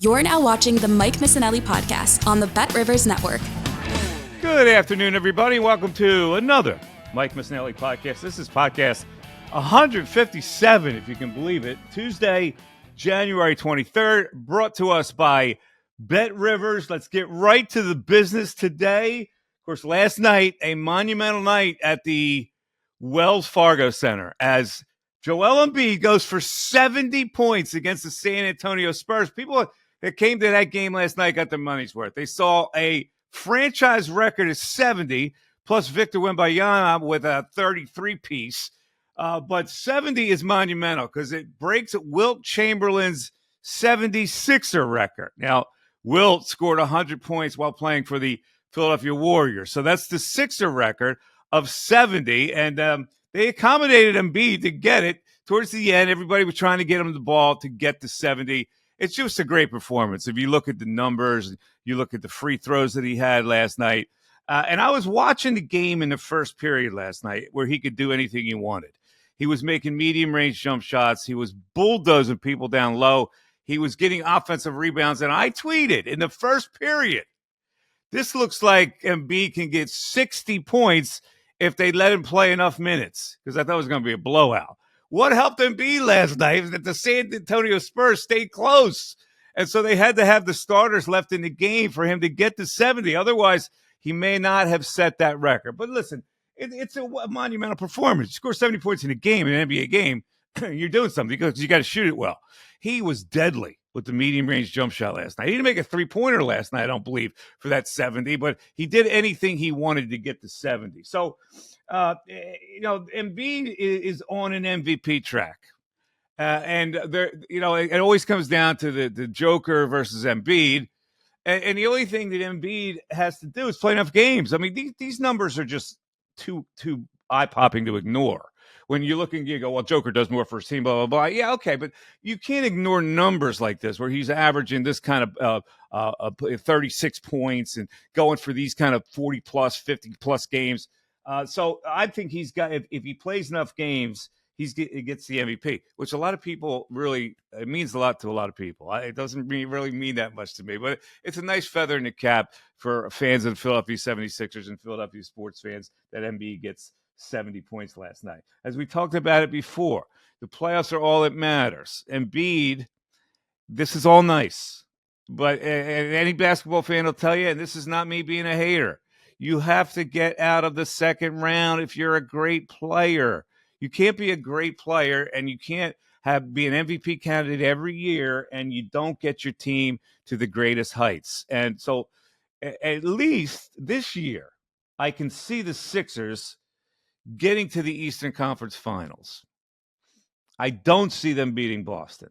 You're now watching the Mike Missanelli podcast on the BetRivers Network. Good afternoon, everybody. Welcome to another Mike Missanelli podcast. This is podcast 157, if you can believe it. Tuesday, January 23rd, brought to us by BetRivers. Let's get right to the business today. Of course, last night, a monumental night at the Wells Fargo Center as Joel Embiid goes for 70 points against the San Antonio Spurs. People that came to that game last night got their money's worth. They saw a franchise record of 70, plus Victor Wembanyama with a 33-piece. But 70 is monumental because it breaks Wilt Chamberlain's 76er record. Now, Wilt scored 100 points while playing for the Philadelphia Warriors. So that's the Sixer record of 70. And they accommodated Embiid to get it. Towards the end, everybody was trying to get him the ball to get to 70. It's just a great performance. If you look at the numbers, you look at the free throws that he had last night. And I was watching the game in the first period last night where he could do anything he wanted. He was making medium-range jump shots. He was bulldozing people down low. He was getting offensive rebounds. And I tweeted in the first period, this looks like Embiid can get 60 points if they let him play enough minutes, because I thought it was going to be a blowout. What helped Embiid last night is that the San Antonio Spurs stayed close. And so they had to have the starters left in the game for him to get to 70. Otherwise, he may not have set that record. But listen, it's a monumental performance. You score 70 points in a game, in an NBA game, you're doing something because you got to shoot it well. He was deadly with the medium-range jump shot last night. He didn't make a three-pointer last night, I don't believe, for that 70, but he did anything he wanted to get to 70. So, Embiid is on an MVP track. And there, it always comes down to the Joker versus Embiid. And the only thing that Embiid has to do is play enough games. I mean, these numbers are just too eye-popping to ignore. When you're looking, you go, well, Joker does more for his team, blah, blah, blah. Yeah, okay, but you can't ignore numbers like this where he's averaging this kind of 36 points and going for these kind of 40-plus, 50-plus games. So I think he's got, if he plays enough games, he gets the MVP, which a lot of people it means a lot to a lot of people. It doesn't really mean that much to me, but it's a nice feather in the cap for fans of the Philadelphia 76ers and Philadelphia sports fans that Embiid gets 70 points last night. As we talked about it before, the playoffs are all that matters. Embiid, this is all nice, but any basketball fan will tell you, and this is not me being a hater, you have to get out of the second round if you're a great player. You can't be a great player and you can't be an MVP candidate every year and you don't get your team to the greatest heights. And so at least this year, I can see the Sixers getting to the Eastern Conference Finals. I don't see them beating Boston.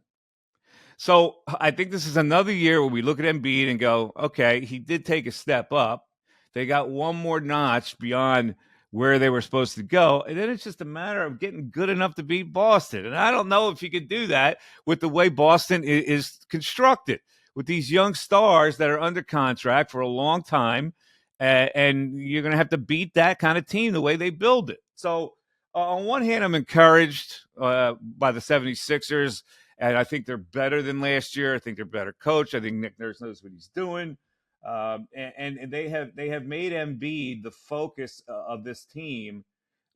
So I think this is another year where we look at Embiid and go, okay, he did take a step up. They got one more notch beyond where they were supposed to go. And then it's just a matter of getting good enough to beat Boston. And I don't know if you could do that with the way Boston is constructed, with these young stars that are under contract for a long time. And you're going to have to beat that kind of team the way they build it. So on one hand, I'm encouraged by the 76ers, and I think they're better than last year. I think they're better coached. I think Nick Nurse knows what he's doing. And they have made Embiid the focus of this team,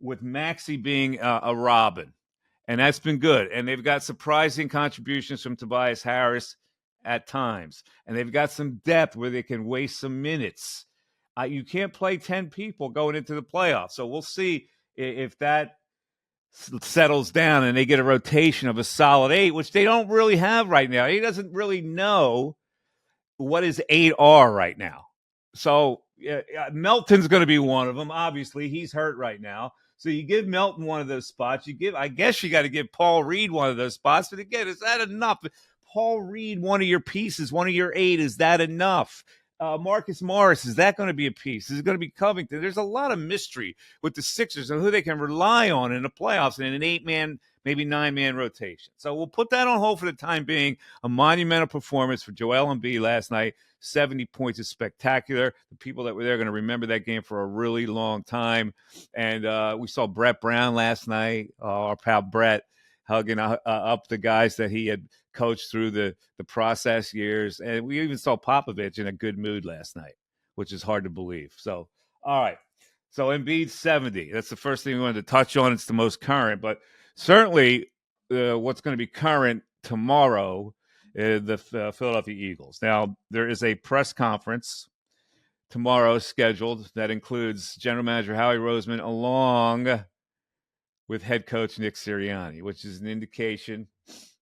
with Maxey being a Robin. And that's been good. And they've got surprising contributions from Tobias Harris at times. And they've got some depth where they can waste some minutes. You can't play 10 people going into the playoffs. So we'll see if that settles down and they get a rotation of a solid 8, which they don't really have right now. He doesn't really know what his 8 are right now. So Melton's going to be one of them. Obviously, he's hurt right now. So you give Melton one of those spots. I guess you got to give Paul Reed one of those spots. But again, is that enough? Paul Reed, one of your pieces, one of your 8, is that enough? Marcus Morris, is that going to be a piece? Is it going to be Covington? There's a lot of mystery with the Sixers and who they can rely on in the playoffs and in an 8-man, maybe 9-man rotation. So we'll put that on hold for the time being. A monumental performance for Joel Embiid last night. 70 points is spectacular. The people that were there are going to remember that game for a really long time. And we saw Brett Brown last night, our pal Brett. hugging up the guys that he had coached through the process years. And we even saw Popovich in a good mood last night, which is hard to believe. So, all right. So Embiid 70. That's the first thing we wanted to touch on. It's the most current, but certainly what's going to be current tomorrow is the Philadelphia Eagles. Now, there is a press conference tomorrow scheduled that includes General Manager Howie Roseman along with head coach Nick Sirianni, which is an indication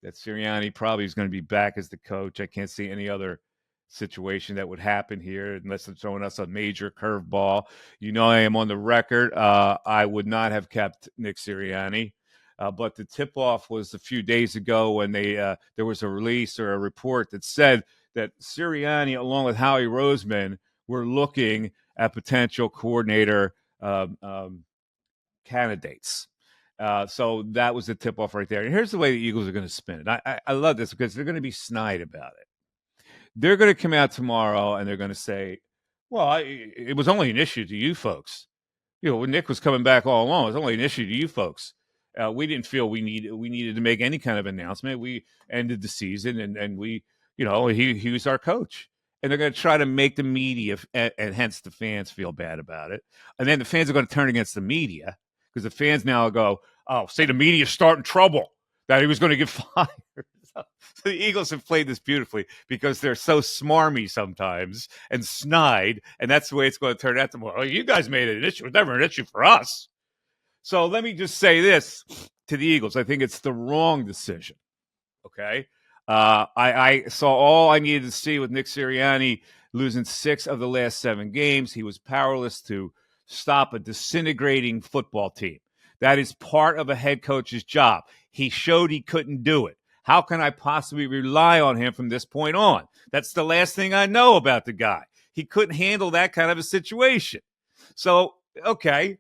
that Sirianni probably is going to be back as the coach. I can't see any other situation that would happen here unless they're throwing us a major curveball. You know, I am on the record. I would not have kept Nick Sirianni. But the tip-off was a few days ago when there was a release or a report that said that Sirianni, along with Howie Roseman, were looking at potential coordinator candidates. So that was the tip-off right there. And here's the way the Eagles are going to spin it. I love this because they're going to be snide about it. They're going to come out tomorrow and they're going to say, well, it was only an issue to you folks. You know, when Nick was coming back all along, it was only an issue to you folks. We didn't feel we needed to make any kind of announcement. We ended the season and we, you know, he was our coach. And they're going to try to make the media and hence the fans feel bad about it. And then the fans are going to turn against the media because the fans now go, oh, say the media's starting trouble that he was going to get fired. So the Eagles have played this beautifully because they're so smarmy sometimes and snide, and that's the way it's going to turn out tomorrow. Oh, you guys made it an issue. It was never an issue for us. So let me just say this to the Eagles. I think it's the wrong decision, okay? I saw all I needed to see with Nick Sirianni losing 6 of the last 7 games. He was powerless to stop a disintegrating football team. That is part of a head coach's job. He showed he couldn't do it. How can I possibly rely on him from this point on? That's the last thing I know about the guy. He couldn't handle that kind of a situation. So, okay.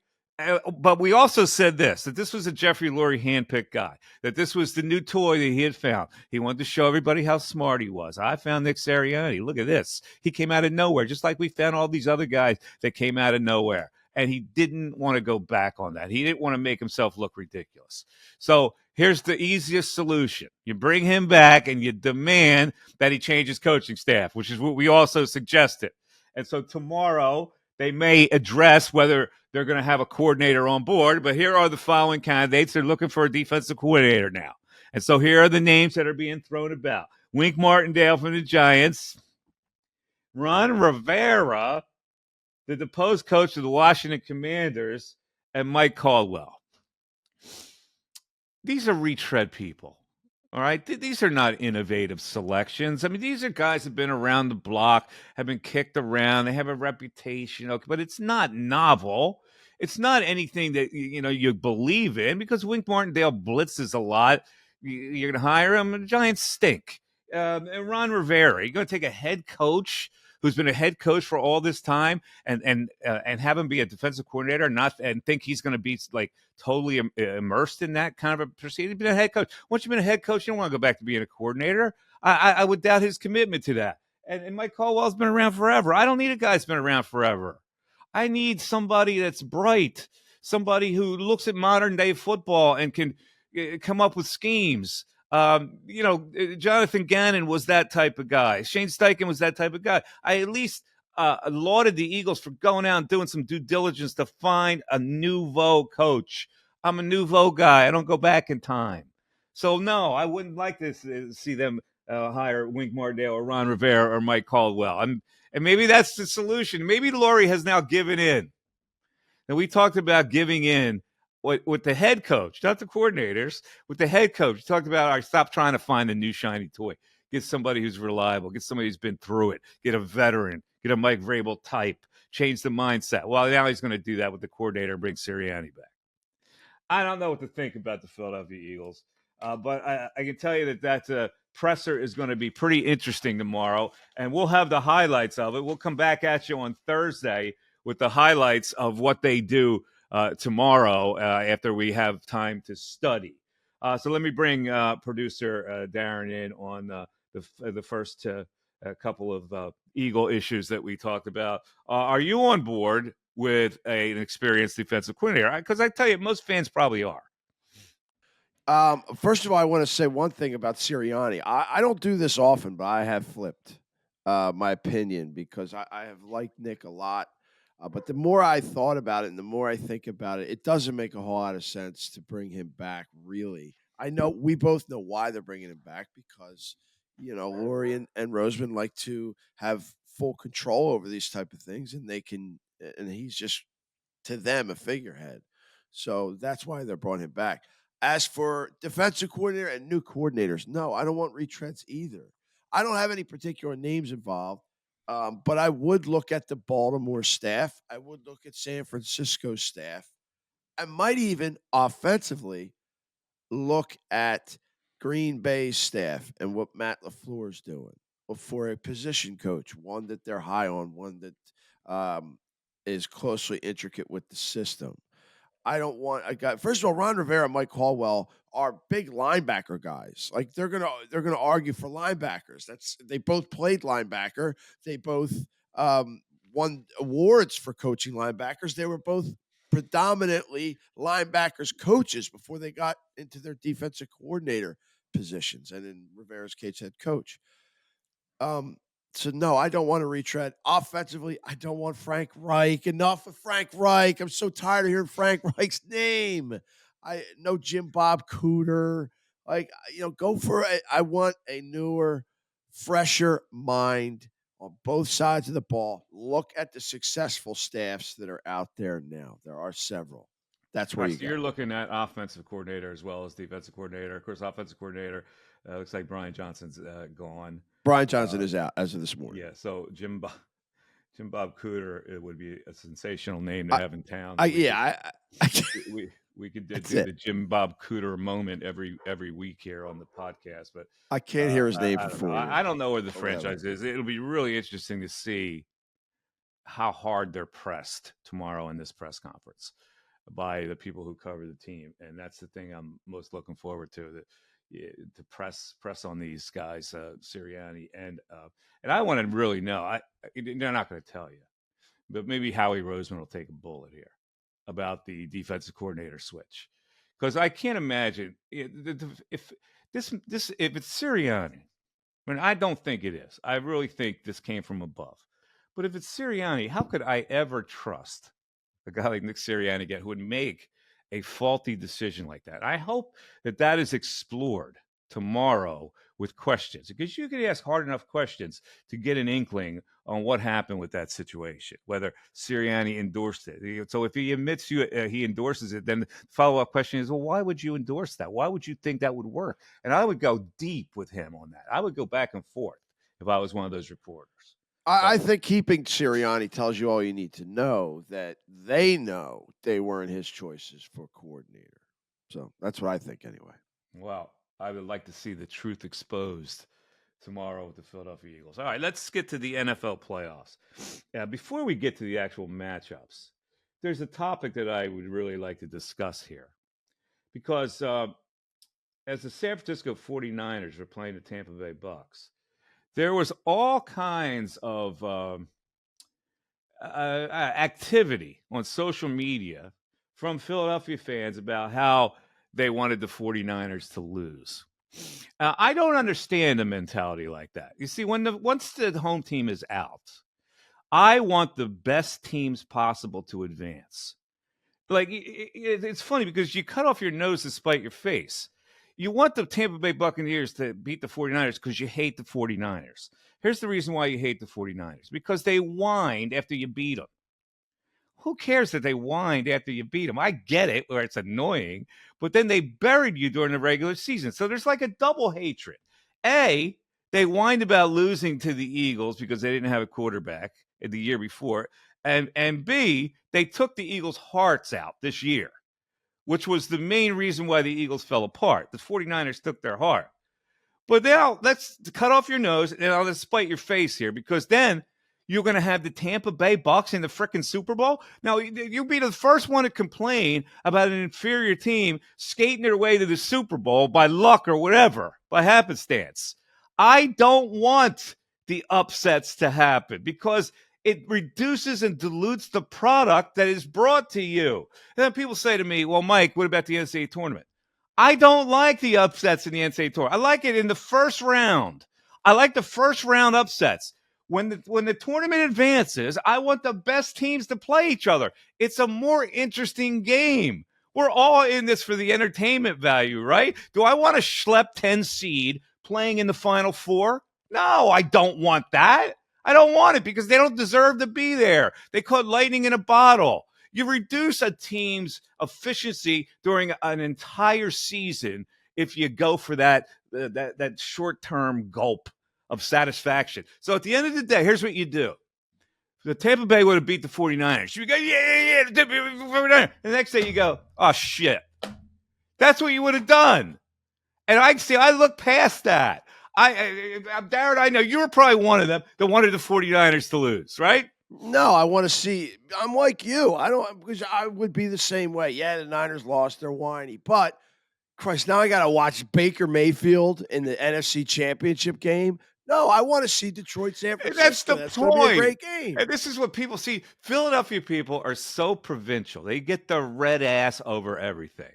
But we also said that this was a Jeffrey Lurie handpicked guy, that this was the new toy that he had found. He wanted to show everybody how smart he was. I found Nick Sirianni. Look at this. He came out of nowhere, just like we found all these other guys that came out of nowhere. And he didn't want to go back on that. He didn't want to make himself look ridiculous. So here's the easiest solution. You bring him back and you demand that he change his coaching staff, which is what we also suggested. And so tomorrow they may address whether they're going to have a coordinator on board, but here are the following candidates. They're looking for a defensive coordinator now. And so here are the names that are being thrown about. Wink Martindale from the Giants, Ron Rivera, the deposed coach of the Washington Commanders, and Mike Caldwell. These are retread people, all right? These are not innovative selections. I mean, these are guys that have been around the block, have been kicked around. They have a reputation, okay, but it's not novel. It's not anything that, you know, you believe in because Wink Martindale blitzes a lot. You're going to hire him, and the Giants stink. And Ron Rivera, you're going to take a head coach who's been a head coach for all this time and have him be a defensive coordinator and think he's going to be like totally immersed in that kind of a proceeding. He's been a head coach. Once you've been a head coach, you don't want to go back to being a coordinator. I would doubt his commitment to that. And Mike Caldwell's been around forever. I don't need a guy that's been around forever. I need somebody that's bright, somebody who looks at modern day football and can come up with schemes. You know, Jonathan Gannon was that type of guy. Shane Steichen was that type of guy. I at least lauded the Eagles for going out and doing some due diligence to find a nouveau coach. I'm a nouveau guy. I don't go back in time. So, no, I wouldn't like to see them hire Wink Martindale or Ron Rivera or Mike Caldwell. And maybe that's the solution. Maybe Lurie has now given in. And we talked about giving in with the head coach, not the coordinators, with the head coach. We talked about, all right, stop trying to find a new shiny toy. Get somebody who's reliable. Get somebody who's been through it. Get a veteran. Get a Mike Vrabel type. Change the mindset. Well, now he's going to do that with the coordinator and bring Sirianni back. I don't know what to think about the Philadelphia Eagles, but I can tell you that presser is going to be pretty interesting tomorrow, and we'll have the highlights of it. We'll come back at you on Thursday with the highlights of what they do tomorrow after we have time to study. So let me bring producer Darren in on the first couple of Eagle issues that we talked about. Are you on board with an experienced defensive coordinator? Because I tell you, most fans probably are. First of all, I want to say one thing about Sirianni. I don't do this often, but I have flipped my opinion because I have liked Nick a lot. But the more I thought about it and the more I think about it, it doesn't make a whole lot of sense to bring him back, really. I know we both know why they're bringing him back because, Laurie and Roseman like to have full control over these type of things, and and he's just to them a figurehead. So that's why they're brought him back. As for defensive coordinator and new coordinators, no, I don't want retreads either. I don't have any particular names involved, but I would look at the Baltimore staff. I would look at San Francisco staff. I might even offensively look at Green Bay staff and what Matt LaFleur is doing for a position coach, one that they're high on, one that is closely intricate with the system. I don't want a guy. First of all, Ron Rivera and Mike Caldwell are big linebacker guys. Like they're gonna argue for linebackers. They both played linebacker. They both won awards for coaching linebackers. They were both predominantly linebackers coaches before they got into their defensive coordinator positions, and in Rivera's case, head coach. Um, so no, I don't want to retread. Offensively, I don't want Frank Reich. Enough of Frank Reich. I'm so tired of hearing Frank Reich's name. I know Jim Bob Cooter. Go for it. I want a newer, fresher mind on both sides of the ball. Look at the successful staffs that are out there now. There are several. That's where So you you're go. looking at offensive coordinator as well as defensive coordinator. Of course, offensive coordinator looks like Brian Johnson's gone. Brian Johnson Uh, is out as of this morning. yeah, so Jim Bob Cooter, it would be a sensational name to I, have in town. I yeah, I We could that's do it. the Jim Bob Cooter moment every week here on the podcast, but I can't hear his name I for don't know. 4 years. I don't know where the Or whatever. franchise is. It'll be really interesting to see how hard they're pressed tomorrow in this press conference by the people who cover the team, and that's the thing I'm most looking forward to. To press on these guys, Sirianni, and I want to really know. They're not going to tell you, but maybe Howie Roseman will take a bullet here about the defensive coordinator switch, because I can't imagine if if it's Sirianni. I mean, I don't think it is. I really think this came from above. But if it's Sirianni, how could I ever trust a guy like Nick Sirianni again who would make a faulty decision like that? I hope that is explored tomorrow with questions, because you could ask hard enough questions to get an inkling on what happened with that situation, whether Sirianni endorsed it. So if he admits he endorses it, then the follow-up question is, well, why would you endorse that? Why would you think that would work? And I would go deep with him on that. I would go back and forth if I was one of those reporters. I think keeping Sirianni tells you all you need to know, that they know they weren't his choices for coordinator. So that's what I think anyway. Well, I would like to see the truth exposed tomorrow with the Philadelphia Eagles. All right, let's get to the NFL playoffs. Before we get to the actual matchups, there's a topic that I would really like to discuss here. Because as the San Francisco 49ers were playing the Tampa Bay Bucks, there was all kinds of activity on social media from Philadelphia fans about how they wanted the 49ers to lose. I don't understand a mentality like that. You see, once the home team is out, I want the best teams possible to advance. Like, it's funny because you cut off your nose to spite your face. You want the Tampa Bay Buccaneers to beat the 49ers because you hate the 49ers. Here's the reason why you hate the 49ers. Because they whined after you beat them. Who cares that they whined after you beat them? I get it, where it's annoying, but then they buried you during the regular season. So there's like a double hatred. A, they whined about losing to the Eagles because they didn't have a quarterback in the year before. And B, they took the Eagles' hearts out this year, which was the main reason why the Eagles fell apart. The 49ers took their heart. But now let's cut off your nose and I'll just spite your face here, because then you're going to have the Tampa Bay Bucks in the frickin' Super Bowl. Now, you'll be the first one to complain about an inferior team skating their way to the Super Bowl by luck or whatever, by happenstance. I don't want the upsets to happen because it reduces and dilutes the product that is brought to you. And then people say to me, well, Mike, what about the NCAA tournament? I don't like the upsets in the NCAA tour. I like it in the first round. I like the first round upsets. When the tournament advances, I want the best teams to play each other. It's a more interesting game. We're all in this for the entertainment value, right? Do I want to schlep 10 seed playing in the Final Four? No, I don't want that. I don't want it because they don't deserve to be there. They caught lightning in a bottle. You reduce a team's efficiency during an entire season if you go for that short-term gulp of satisfaction. So at the end of the day, here's what you do. The Tampa Bay would have beat the 49ers. You go, yeah, the 49ers. And the next day you go, oh, shit. That's what you would have done. And I look past that. Darren, I know you were probably one of them that wanted the 49ers to lose, right? No, I want to see. I'm like you. Because I would be the same way. Yeah, the Niners lost. They're whiny. But, Christ, now I got to watch Baker Mayfield in the NFC Championship game. No, I want to see Detroit, San Francisco. That's the That's point. going to be a great game. And this is what people see. Philadelphia people are so provincial. They get the red ass over everything.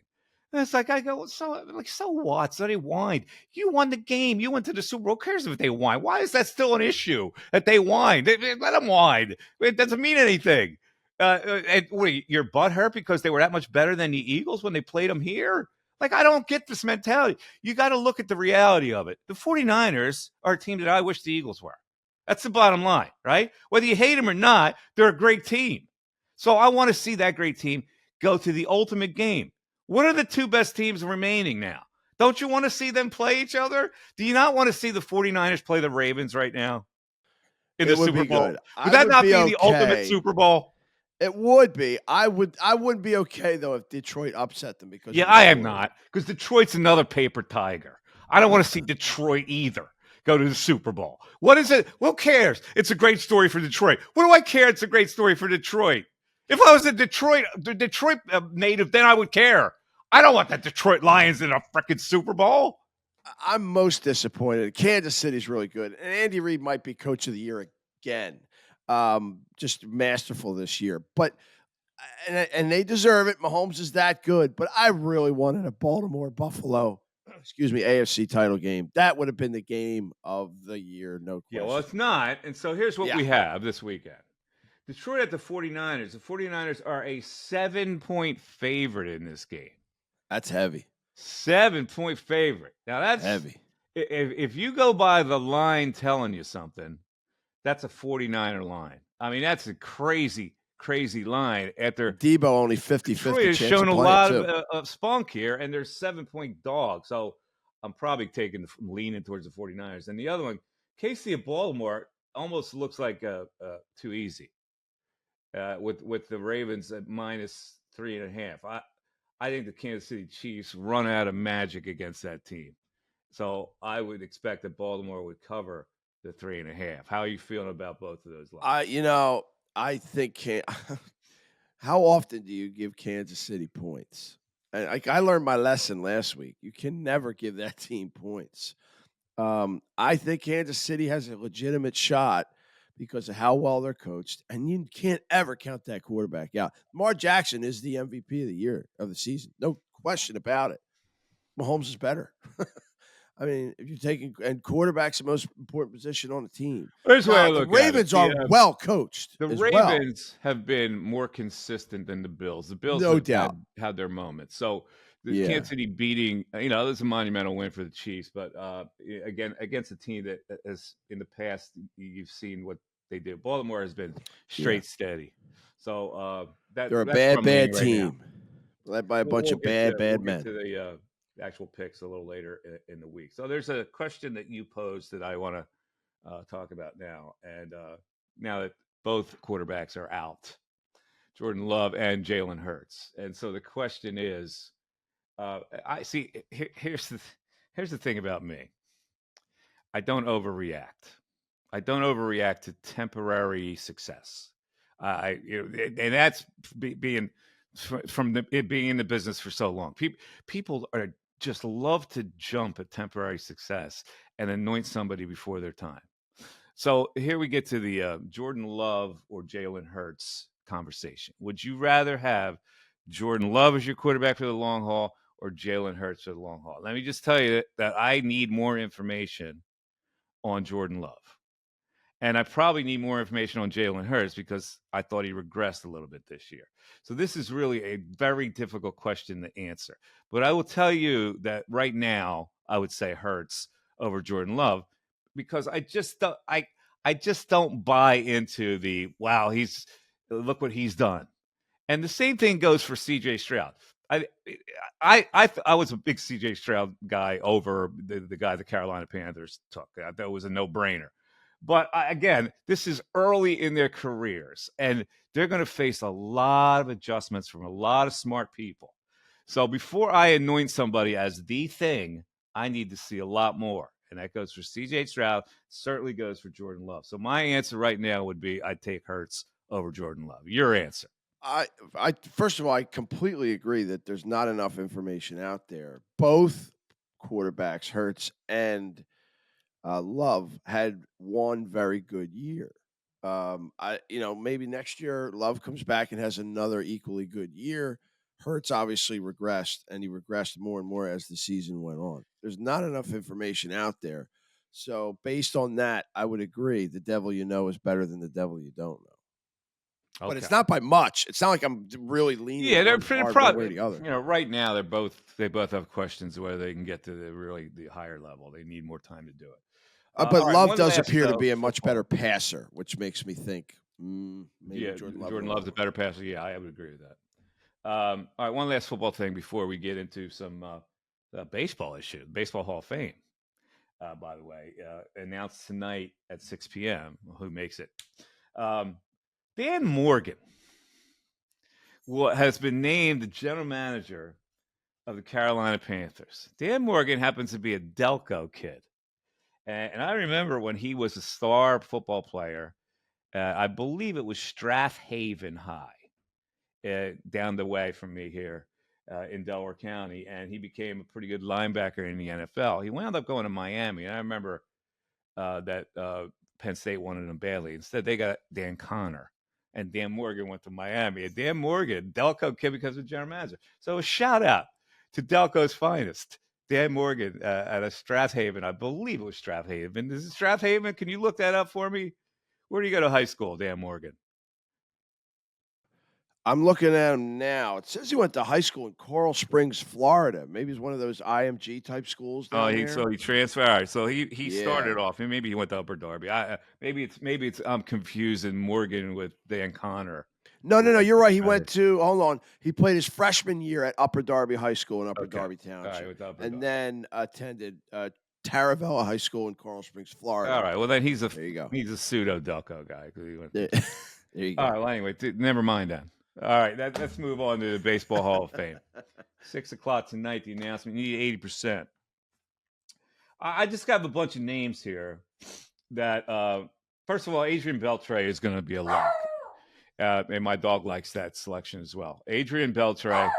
And it's like, I go, so what? So they whined. You won the game. You went to the Super Bowl. Who cares if they whine? Why is that still an issue that they whine? Let them whine. It doesn't mean anything. And your butt hurt because they were that much better than the Eagles when they played them here? Like, I don't get this mentality. You got to look at the reality of it. The 49ers are a team that I wish the Eagles were. That's the bottom line, right? Whether you hate them or not, they're a great team. So I want to see that great team go to the ultimate game. What are the two best teams remaining now? Don't you want to see them play each other? Do you not want to see the 49ers play the Ravens right now in the Super Bowl? Good. Would that not be the ultimate Super Bowl? It would be. I wouldn't be okay though if Detroit upset them because I am not, because Detroit's another paper tiger. I don't want to see Detroit either go to the Super Bowl. What is it? Who cares? It's a great story for Detroit. What do I care? It's a great story for Detroit. If I was a Detroit native, then I would care. I don't want the Detroit Lions in a freaking Super Bowl. I'm most disappointed. Kansas City's really good, and Andy Reid might be coach of the year again. Just masterful this year, but and they deserve it. Mahomes is that good, but I really wanted a Baltimore-Buffalo, AFC title game. That would have been the game of the year, no question. Yeah, well, it's not, and so here's what we have this weekend. Detroit at the 49ers. The 49ers are a 7-point favorite in this game. That's heavy. 7-point favorite. Now, that's heavy. If you go by the line telling you something, that's a 49er line. I mean, that's a crazy, crazy line. After Debo only 50-50 Detroit has shown a lot of spunk here, and they're 7-point dogs. So I'm probably leaning towards the 49ers. And the other one, KC of Baltimore, almost looks like too easy. With the Ravens at -3.5. I think the Kansas City Chiefs run out of magic against that team. So I would expect that Baltimore would cover the 3.5. How are you feeling about both of those lines? I think how often do you give Kansas City points? And I learned my lesson last week. You can never give that team points. I think Kansas City has a legitimate shot because of how well they're coached, and you can't ever count that quarterback out. Lamar Jackson is the MVP of the year, of the season. No question about it. Mahomes is better. I mean, if you're taking, and quarterback's the most important position on the team. Here's the way I look at it. The Ravens are well coached. The Ravens have been more consistent than the Bills. The Bills no doubt had their moments. So the Kansas City beating, this is a monumental win for the Chiefs, but again, against a team that has in the past, you've seen what they did. Baltimore has been straight steady. So they're a bad team, led by a bunch of bad men. To the actual picks a little later in the week. So there's a question that you posed that I want to talk about now. And now that both quarterbacks are out, Jordan Love and Jalen Hurts. And so the question is, I see. Here's the thing about me. I don't overreact. I don't overreact to temporary success. And that's being from it being in the business for so long. People are just love to jump at temporary success and anoint somebody before their time. So here we get to the Jordan Love or Jalen Hurts conversation. Would you rather have Jordan Love as your quarterback for the long haul or Jalen Hurts for the long haul. Let me just tell you that I need more information on Jordan Love. And I probably need more information on Jalen Hurts because I thought he regressed a little bit this year. So this is really a very difficult question to answer. But I will tell you that right now, I would say Hurts over Jordan Love because I just don't buy into the wow, look what he's done. And the same thing goes for CJ Stroud. I was a big CJ Stroud guy over the guy the Carolina Panthers took. I thought it was a no-brainer. But again, this is early in their careers, and they're going to face a lot of adjustments from a lot of smart people. So before I anoint somebody as the thing, I need to see a lot more. And that goes for CJ Stroud, certainly goes for Jordan Love. So my answer right now would be I'd take Hurts over Jordan Love. Your answer. I first of all, I completely agree that there's not enough information out there. Both quarterbacks, Hurts and Love, had one very good year. Maybe next year Love comes back and has another equally good year. Hurts obviously regressed, and he regressed more and more as the season went on. There's not enough information out there. So based on that, I would agree the devil you know is better than the devil you don't know. Okay. But it's not by much. It's not like I'm really leaning. Yeah, they're pretty probably one way or the other. Right now they both have questions whether they can get to the higher level. They need more time to do it. But right, Love does appear to be a much football. better passer, which makes me think maybe Jordan Love's a better passer. Yeah, I would agree with that. All right, one last football thing before we get into some baseball issue. Baseball Hall of Fame, by the way, announced tonight at 6 p.m. Who makes it? Dan Morgan has been named the general manager of the Carolina Panthers. Dan Morgan happens to be a Delco kid. And I remember when he was a star football player, I believe it was Strathaven High, down the way from me here in Delaware County. And he became a pretty good linebacker in the NFL. He wound up going to Miami. And I remember that Penn State wanted him badly. Instead, they got Dan Connor. And Dan Morgan went to Miami. And Dan Morgan, Delco kid, becomes a general manager. So a shout out to Delco's finest, Dan Morgan at a Strathaven. I believe it was Strathaven. Is it Strathaven? Can you look that up for me? Where do you go to high school, Dan Morgan? I'm looking at him now. It says he went to high school in Coral Springs, Florida. Maybe it's one of those IMG type schools down there. So he transferred. All right, so he started off, and maybe he went to Upper Darby. Maybe it's I'm confusing Morgan with Dan Connor. No, you're right. He went to hold on. He played his freshman year at Upper Darby High School in Upper Darby Township, then attended Taravella High School in Coral Springs, Florida. All right, well then he's a pseudo Delco guy. There you go. All right, well anyway, never mind that. All right, let's move on to the Baseball Hall of Fame. 6 o'clock tonight, the announcement. You need 80%. I just got a bunch of names here that, first of all, Adrian Beltre is going to be a lock. And my dog likes that selection as well. Adrian Beltre.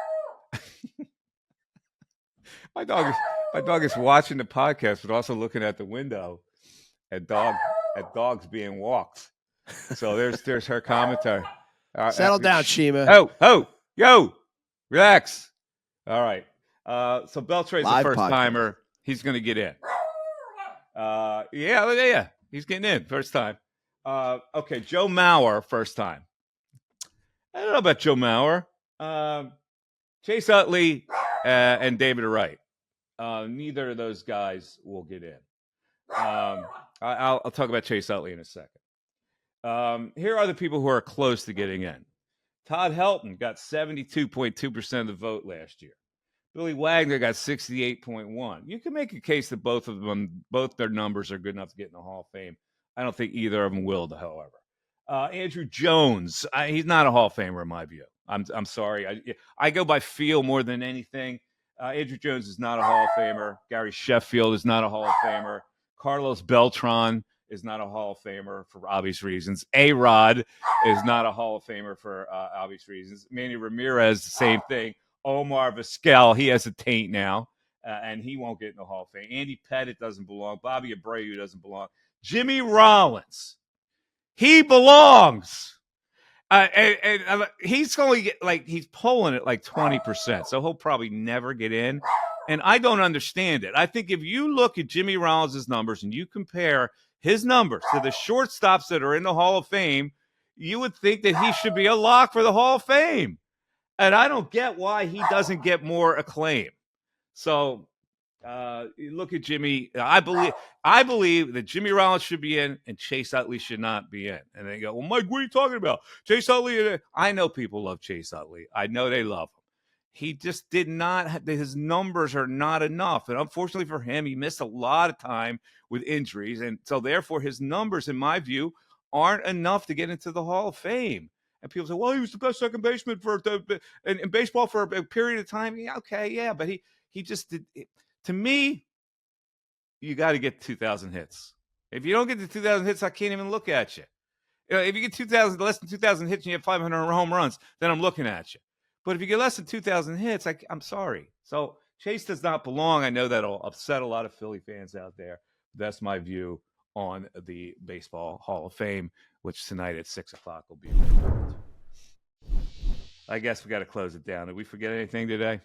My dog is watching the podcast, but also looking at the window at dogs being walked. So there's her commentary. Settle down, Shima. Yo, relax. All right. So Beltre's a first timer. He's going to get in. Yeah. He's getting in first time. Okay, Joe Mauer, first time. I don't know about Joe Mauer. Chase Utley and David Wright. Neither of those guys will get in. I'll talk about Chase Utley in a second. Here are the people who are close to getting in. Todd Helton got 72.2% of the vote last year. Billy Wagner got 68.1%. You can make a case that both their numbers are good enough to get in the Hall of Fame. I don't think either of them will, however. Andrew Jones, he's not a Hall of Famer in my view. I'm sorry. I go by feel more than anything. Andrew Jones is not a Hall of Famer. Gary Sheffield is not a Hall of Famer. Carlos Beltran is not a Hall of Famer for obvious reasons. A-Rod is not a Hall of Famer for obvious reasons. Manny Ramirez, the same thing. Omar Vizquel, he has a taint now, and he won't get in the Hall of Fame. Andy Pettit doesn't belong. Bobby Abreu doesn't belong. Jimmy Rollins, he belongs. He's only he's pulling it like 20%, so he'll probably never get in. And I don't understand it. I think if you look at Jimmy Rollins' numbers and you compare his numbers to the shortstops that are in the Hall of Fame, you would think that he should be a lock for the Hall of Fame. And I don't get why he doesn't get more acclaim. So look at Jimmy. I believe that Jimmy Rollins should be in and Chase Utley should not be in. And they go, well, Mike, what are you talking about? Chase Utley. I know people love Chase Utley. I know they love him. He just did not. His numbers are not enough. And unfortunately for him, he missed a lot of time with injuries. And so therefore his numbers, in my view, aren't enough to get into the Hall of Fame. And people say, well, he was the best second baseman in baseball for a period of time. Yeah, okay, yeah. But he just did. To me, you got to get 2,000 hits. If you don't get to 2,000 hits, I can't even look at you. If you get less than 2,000 hits and you have 500 home runs, then I'm looking at you. But if you get less than 2,000 hits, I'm sorry. So Chase does not belong. I know that'll upset a lot of Philly fans out there. That's my view on the Baseball Hall of Fame, which tonight at 6 o'clock will be revealed. I guess we got to close it down. Did we forget anything today?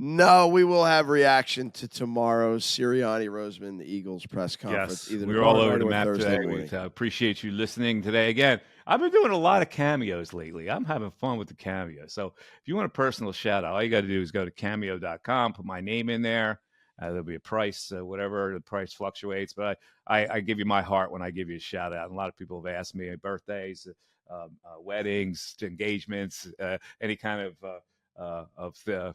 No, we will have reaction to tomorrow's Sirianni Roseman, the Eagles press conference. Yes, we're all over the map today. We appreciate you listening today. Again, I've been doing a lot of cameos lately. I'm having fun with the cameos. So if you want a personal shout out, all you got to do is go to cameo.com, put my name in there. There'll be a price, whatever the price fluctuates. But I give you my heart when I give you a shout out. And a lot of people have asked me birthdays, weddings, engagements, any kind of the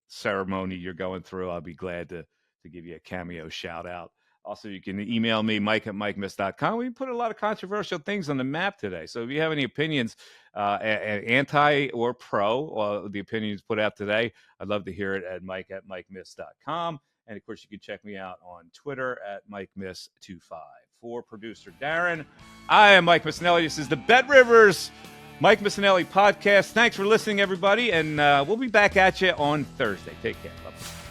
ceremony you're going through. I'll be glad to give you a cameo shout out. Also, you can email me, mike@mikemiss.com. We put a lot of controversial things on the map today. So if you have any opinions, anti or pro, the opinions put out today, I'd love to hear it at mike@mikemiss.com. And of course, you can check me out on Twitter at MikeMiss25. For producer Darren, I am Mike Missanelli. This is the BetRivers Mike Missanelli podcast. Thanks for listening, everybody. And we'll be back at you on Thursday. Take care. Bye-bye.